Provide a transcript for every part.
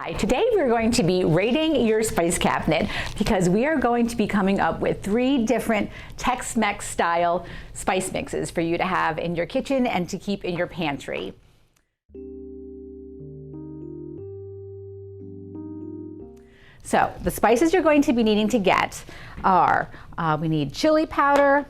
Hi, today we're going to be raiding your spice cabinet because we are going to be coming up with 3 different Tex-Mex style spice mixes for you to have in your kitchen and to keep in your pantry. So the spices you're going to be needing to get are, we need chili powder,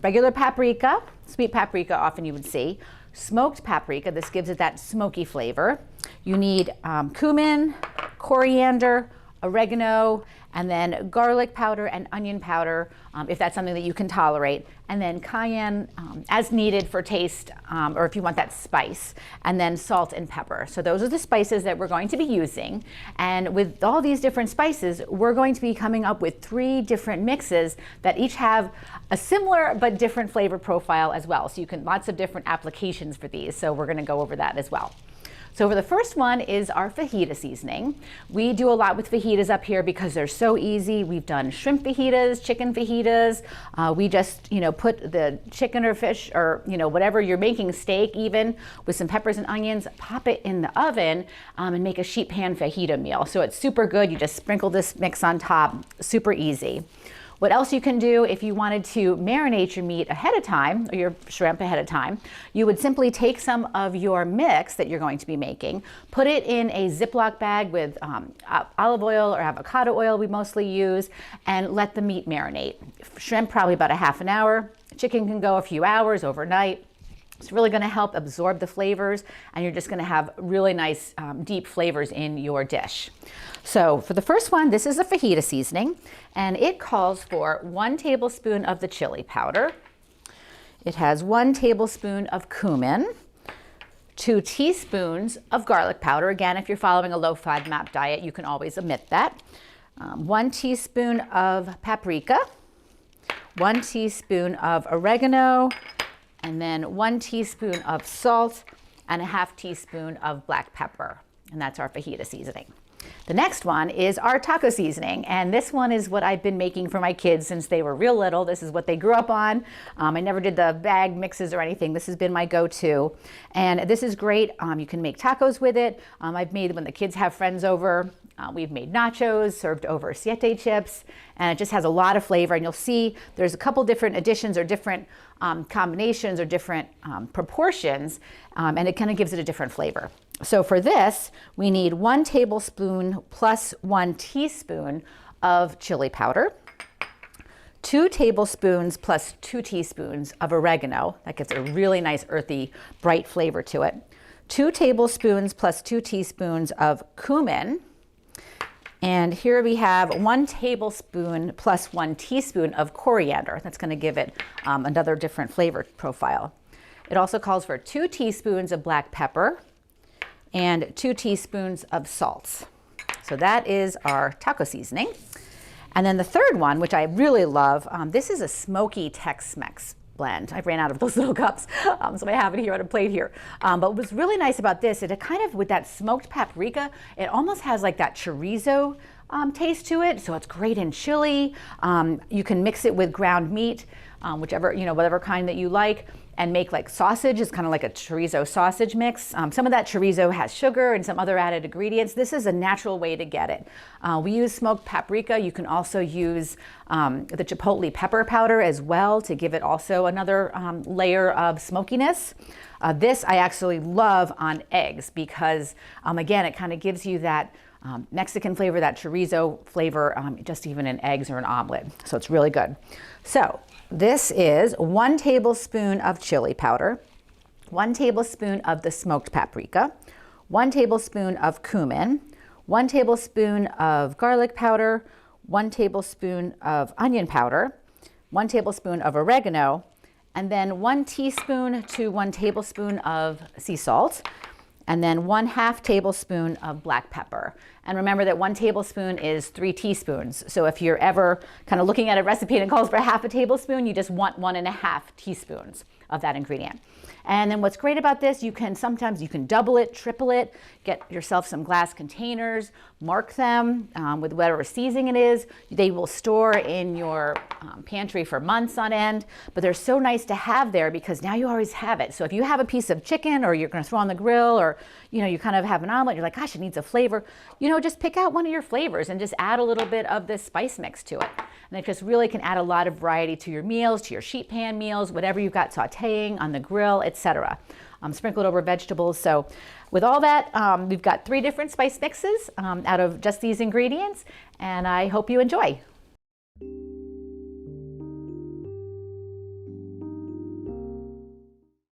regular paprika, sweet paprika often you would see, smoked paprika, this gives it that smoky flavor. You need cumin, coriander, oregano, and then garlic powder and onion powder, if that's something that you can tolerate, and then cayenne as needed for taste, or if you want that spice, and then salt and pepper. So those are the spices that we're going to be using. And with all these different spices, we're going to be coming up with 3 different mixes that each have a similar but different flavor profile as well. So you can, lots of different applications for these. So we're gonna go over that as well. So for the first one is our fajita seasoning. We do a lot with fajitas up here because they're so easy. We've done shrimp fajitas, chicken fajitas. We just, put the chicken or fish or, whatever you're making, steak even, with some peppers and onions, pop it in the oven and make a sheet pan fajita meal. So it's super good. You just sprinkle this mix on top, super easy. What else you can do if you wanted to marinate your meat ahead of time, or your shrimp ahead of time, you would simply take some of your mix that you're going to be making, put it in a Ziploc bag with olive oil or avocado oil we mostly use, and let the meat marinate. Shrimp probably about a half an hour. Chicken can go a few hours overnight. It's really going to help absorb the flavors, and you're just going to have really nice deep flavors in your dish. So for the first one, this is a fajita seasoning, and it calls for 1 tablespoon of the chili powder. It has 1 tablespoon of cumin, 2 teaspoons of garlic powder. Again, if you're following a low FODMAP diet, you can always omit that. 1 teaspoon of paprika, 1 teaspoon of oregano, and then 1 teaspoon of salt and a ½ teaspoon of black pepper. And that's our fajita seasoning. The next one is our taco seasoning, and this one is what I've been making for my kids since they were real little. This is what they grew up on. I never did the bag mixes or anything. This has been my go-to, and this is great. You can make tacos with it. I've made when the kids have friends over. We've made nachos served over siete chips, and it just has a lot of flavor. And you'll see there's a couple different additions or different combinations or different proportions, and it kind of gives it a different flavor. So for this, we need 1 tablespoon plus 1 teaspoon of chili powder, 2 tablespoons plus 2 teaspoons of oregano. That gives a really nice earthy, bright flavor to it. 2 tablespoons plus 2 teaspoons of cumin. And here we have 1 tablespoon plus 1 teaspoon of coriander. That's going to give it another different flavor profile. It also calls for 2 teaspoons of black pepper and 2 teaspoons of salt. So that is our taco seasoning. And then the third one, which I really love, this is a Smoky Tex Mex Blend. I ran out of those little cups, so I have it here on a plate here. But what's really nice about this, it kind of, with that smoked paprika, it almost has like that chorizo taste to it. So it's great in chili. You can mix it with ground meat, whichever, whatever kind that you like, and make like sausage. It's kind of like a chorizo sausage mix. Some of that chorizo has sugar and some other added ingredients. This is a natural way to get it. We use smoked paprika. You can also use the chipotle pepper powder as well to give it also another layer of smokiness. This I actually love on eggs because, again, it kind of gives you that Mexican flavor, that chorizo flavor, just even in eggs or an omelet. So it's really good. So this is 1 tablespoon of chili powder, 1 tablespoon of the smoked paprika, 1 tablespoon of cumin, 1 tablespoon of garlic powder, 1 tablespoon of onion powder, 1 tablespoon of oregano, and then 1 teaspoon to 1 tablespoon of sea salt, and then 1/2 tablespoon of black pepper. And remember that 1 tablespoon is 3 teaspoons. So if you're ever kind of looking at a recipe and it calls for ½ tablespoon, you just want 1½ teaspoons. of that ingredient. And then what's great about this, sometimes you can double it, triple it, get yourself some glass containers, mark them with whatever seasoning it is. They will store in your pantry for months on end, but they're so nice to have there because now you always have it. So if you have a piece of chicken or you're going to throw on the grill, or you kind of have an omelet, you're like, gosh, it needs a flavor, just pick out one of your flavors and just add a little bit of this spice mix to it. And it just really can add a lot of variety to your meals, to your sheet pan meals, whatever you've got sauteing on the grill, etc. Sprinkled over vegetables. So with all that, we've got 3 different spice mixes out of just these ingredients, and I hope you enjoy.